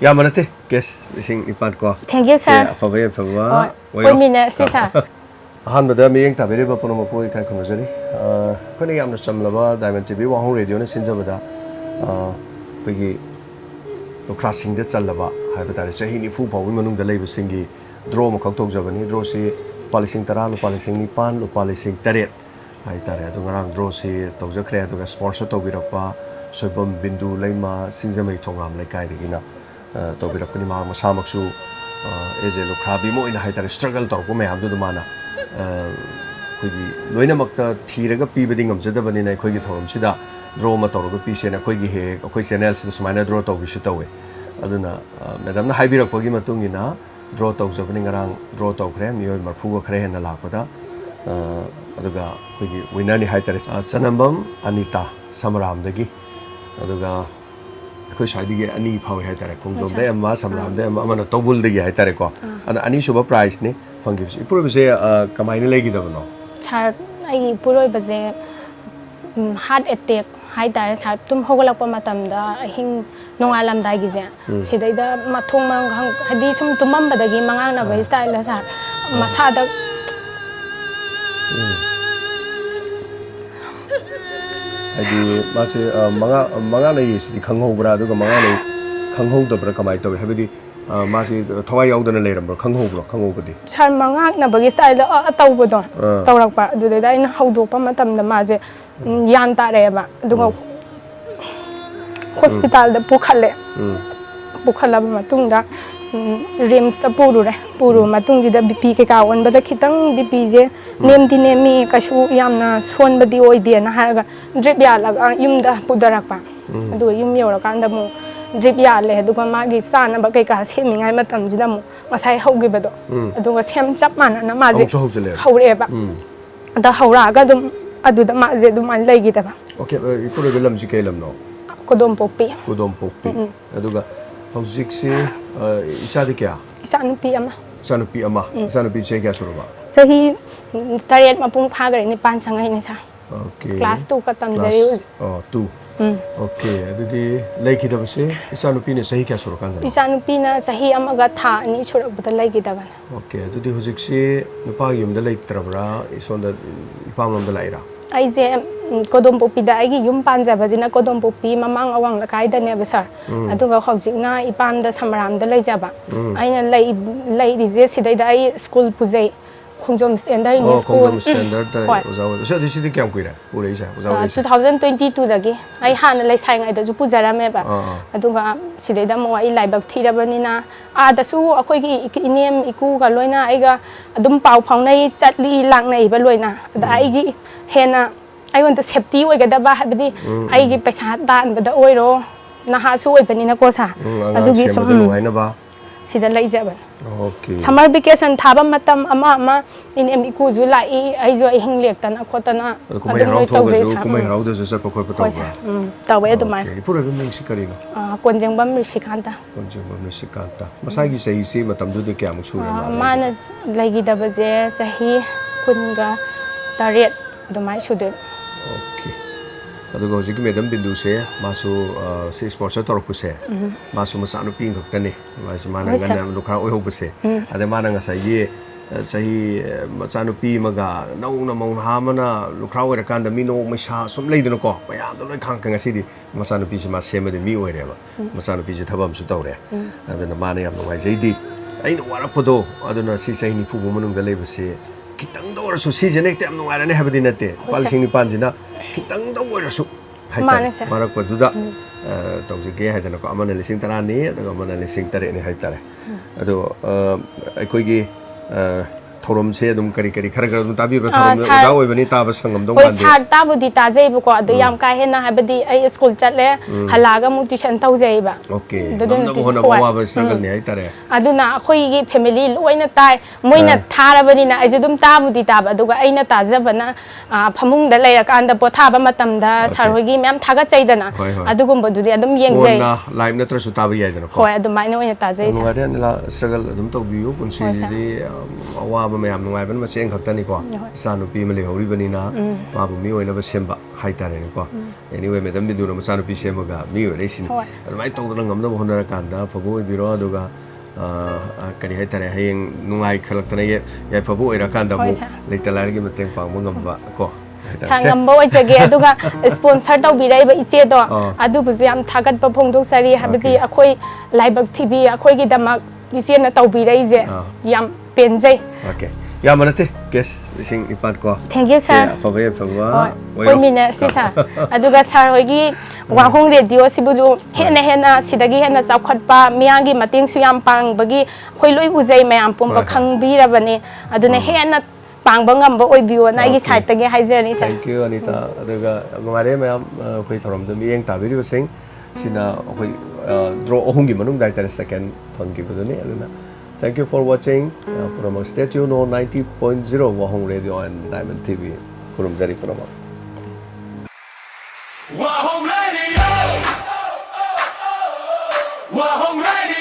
Yamanate, guess, sing Ipanko. Thank you, sir. For very favor. Wait minute, sir. Han the me ta very ba pono po kai kono jari. Ko ni am na cham laba Diamond TV wa hong radio na sinja bada. Pagi to crashing de chal laba ha ba ta chahi ni fu pawi manung da leibu singi draw ma khak tok jabani draw si policing tara lu policing ni pan lu policing taret. Hai tare to ngarang draw si to ja kre to sponsor to birakpa soibam bindu leima sinja mai thongam lai kai digina. To birakni ma masamaksu eze lu khabi mo ina hai tare struggle tor ko me ham du mana. Loina Makta Tiraga Piba of Zedabani and Kogi Tom Sida, draw Matoroga Piece and a Kogi Hay, or Kogi Chanel to Smina draw to Vishutaway. Aduna, Madame Hybira Kogimatungina, draw talks opening around draw talk creme, you and Mapuroiba Cray and the Lakoda, Aduga, Winani Hatter, Chanambam, Anita, Samaram Degi, Aduga. I did any power hatter, Kung them, Masam, them, I'm on a double the Hatareko, and any super price, ne? Fungus. You probably say a Kamai Leikhidraba. Char, I Mapuroiba heart attack, high tires, had Tum Hogalapomatamda, I think no alarm digizan. See the Matumang Hadisum to Mamba the Gimana by style as Masada. I do Mangana is the Kango Brado, Mangani, Kango the Bracamaito, heavy. Masi Toy out and later, Kango. Charmanga, Nabagi style a Taugodon, Taurapa, do the Dine Hodopomatam the Maze, Yantareva, do hospital the Pukale, Pukala Matunda, Rims the Puru Matungi the BP one, but the Kitang BPJ, named the name Kashu Yamna, Swan the Oidi and Haga, Dribiala, Yumda Pudarapa, do Yumura Kandamu. Drip yale, do Magi son about Kakas hemming, I met them Zidamu, was I Hogibedo. Do was hem chapman and a mazi, however. The Horaga, I do the mazi, do my legitaba. Okay, you put a lamb Calum no. Codom Popi. Codom Popi. Aduga, how 60 Isadica. Sanupiama. Sanupiama, Sanupi Chegasura. So he tired Mapung Paga in the Panchanga. Okay. Class 2 Katam. Oh, 2. Okay, the Leikhidraba say, it's an opinion, say Casurakan. It's an opinion, Sahi Amagata, and each of the Leikhidraba. Okay, the Husixi, the Pagium, the Leikhidraba is on the palm of the Lyra. I say, Codom Popi, the Agi Yum Panzabazina, Codom Popi, Mamang Awang, the Kaida Nevasar. I took a Hoxina, Ipan, the Samaram, the Lejaba. I ladies yesterday, school Puzay. Kungdom standard in school. Standard. So this is the camp with 2022 dagi. I had like saying I do Puzara meba. I do Sideda Moa like Bacteria the Su, a quick name Iku Galoina, Iga, Adum Pau Pauna, sadly Langna Ibeluina. The Igi Hena. I want to safety we get the Bahabdi. I give Pesatan, but the oil Nahasu open in a cosa. I do give some. Sida Leikhidraba. Okay. Summer vacation Taba Matam Ama in Emiku July, I do a Hingliatan, a Cotana. The way the man. You put a Mexican. Conjungbam Rishikanta. Conjungbam Rishikanta. Masagi say, see, Matam do the Kamusu. Man Leikhidraba, Sahi, Kunga, Tariet, the my shooter. Okay. Adugo jigi medam bindu se masu se sponsor torpuse masu masanu ping khakani masu mana ngana lukha oi hobuse ade mana nga sai machanu pi maga nauna maun hamana lukha oi rakanda mino misa sum leidno ko bayam do loi khang khang asidi masanu pi se ma sema de mi oi reba masanu pi se thabam su tawre aduna mana yam ngai jaidi aina warapodo aduna si sai ni fu manung da leibuse kitang do rasu si jene te am ngai rane habdi nate palsing ni panjina kitang do rasu marak paduda tawjige haidana ko amana lising tarani adaga amana lising tare ni haitare ado aikoigi thorom se dum kari khara tabi ro thorom da oi bani taba sangam dong kan sar tabu di tajai bu ko adu yam ka hena habadi ai school chatle halaga mu tuition taujai ba okay dum hona bawa ba struggle ni haitare aduna khoi gi family loina tai moina tharabani na ai dum tabu di taba aduga aina tajabana phamung da leira kan da pothaba matam da sarhogi mem thaga chaidana adugum bodu di adum yengjai na live natra su taba yai dana ko hoi adum mai no ina tajai sa no la struggle adum to biu punsi di awa ꯇꯥꯕ ꯃꯌꯥꯝ ꯅꯨꯡꯉꯥꯏꯕꯅ ꯃꯆꯦꯡ ꯈꯛꯇꯅꯤꯀꯣ ꯏꯆꯥꯅꯨꯄꯤ ꯑꯃ ꯂꯩꯍꯧꯔꯤꯕꯅꯤꯅ ꯃꯥꯕꯨ ꯃꯤ ꯑꯣꯏꯅꯕ ꯁꯦꯝꯕ ꯍꯥꯏꯇꯥꯔꯦꯅꯦꯀꯣ anyway madam ꯕꯤꯟꯗꯨꯅ ꯃꯆꯥꯅꯨꯄꯤ ꯁꯦꯝꯃꯒ ꯃꯤ ꯑꯣꯏꯔꯛꯏꯁꯤꯅꯤ ꯑꯗꯨꯃꯥꯏꯅ ꯇꯧꯗꯅ ꯉꯝꯅꯕ ꯍꯣꯠꯅꯔꯀꯥꯟꯗ ꯑꯐꯕ ꯑꯣꯏꯕꯤꯔꯣ ꯑꯗꯨꯒ ꯀꯔꯤ ꯍꯥꯏꯇꯥꯔꯦ ꯍꯌꯦꯡ ꯅꯨꯡꯉꯥꯏ ꯈꯜꯂꯛꯇꯅ ꯌꯥꯏꯐꯕ ꯑꯣꯏꯔꯀꯥꯟꯗ ꯑꯃꯨꯛ ꯂꯩꯇ ꯂꯥꯏꯔꯒꯤ ꯃꯇꯦꯡ ꯄꯥꯡꯕ ꯉꯝꯕ ꯀꯣ ꯉꯝꯕ ꯑꯣꯏꯖꯒꯦ ꯑꯗꯨꯒ ꯁ꯭ꯄꯣꯟꯁꯔ ꯇꯧꯕꯤꯔꯛꯏꯕ ꯏꯆꯦꯗꯣ ꯑꯗꯨꯕꯨꯁꯨ ꯌꯥꯝ ꯊꯥꯒꯠꯄ ꯐꯣꯡꯗꯣꯛꯆꯔꯤ ꯍꯥꯏꯕꯗꯤ ꯑꯩꯈꯣꯏ ꯂꯥꯏꯕꯛ ꯊꯤꯕꯤ ꯑꯩꯈꯣꯏꯒꯤꯗꯃꯛ ꯏꯆꯦꯅ ꯇꯧꯕꯤꯔꯛꯏꯁꯦ ꯌꯥꯝ ꯄꯦꯟꯖꯩ ꯑꯣꯀꯦ ꯌꯥꯝꯕ ꯅꯠꯇꯦ ꯀꯦꯁ 9,000 ꯀꯣ ꯊꯦꯡꯛ ꯌꯨ ꯁꯥꯔ ꯑꯐꯕ ꯌꯥꯏꯐꯕ ꯑꯣꯏꯃꯤꯟꯅꯔꯁꯤ ꯁꯥꯔ ꯑꯗꯨꯒ ꯁꯥꯔ ꯍꯣꯏꯒꯤ ꯋꯥꯍꯣꯡ ꯔꯦꯗꯤꯑꯣꯁꯤꯕꯨꯁꯨ ꯍꯦꯟꯅ ꯁꯤꯗꯒꯤ ꯍꯦꯟꯅ ꯆꯥꯎꯈꯠꯄ ꯃꯤꯌꯥꯝꯒꯤ ꯃꯇꯦꯡꯁꯨ ꯌꯥꯝ ꯄꯥꯡꯕꯒꯤ ꯑꯩꯈꯣꯏ ꯂꯣꯏ ꯎꯖꯩ ꯃꯌꯥꯝ ꯄꯨꯝꯕ ꯈꯪꯕꯤꯔꯕꯅꯤ ꯑꯗꯨꯅ ꯍꯦꯟꯅ ꯄꯥꯡꯕ ꯉꯝꯕ ꯑꯣꯏꯕꯤꯌꯣꯅ ꯑꯩꯒꯤ ꯁꯥꯏꯠꯇꯒꯤ ꯍꯥꯏꯖꯔꯤ ꯁꯥꯔ ꯊꯦꯡꯛ ꯌꯨ ꯑꯅꯤꯇꯥ ꯑꯗꯨꯒ ꯅꯨꯡꯉꯥꯏꯔꯦ ꯃꯌꯥꯝ ꯑꯩꯈꯣꯏ ꯊꯧꯔꯝꯗ ꯃꯤꯠꯌꯦꯡ ꯇꯥꯕꯤꯔꯤꯕꯁꯤꯡ ꯁꯤꯅ ꯑꯩꯈꯣꯏ ꯗ꯭ꯔꯣ 3ꯒꯤ ꯃꯅꯨꯡꯗ ꯍꯥꯏꯇꯥꯔꯦ ꯁꯦꯀꯦꯟ ꯐꯪꯈꯤꯕꯗꯨꯅꯤ ꯑꯗꯨꯅ ꯊꯦꯡꯛ ꯌꯨ ꯐꯣꯔ ꯋꯥꯆꯤꯡ ꯄꯨꯝꯅꯃꯛ stay tuned on 90.0 Wahong radio and Diamond TV ꯈꯨꯔꯨꯝꯖꯔꯤ ꯄꯨꯝꯅꯃꯛ Wahong Radio! Wahong Radio!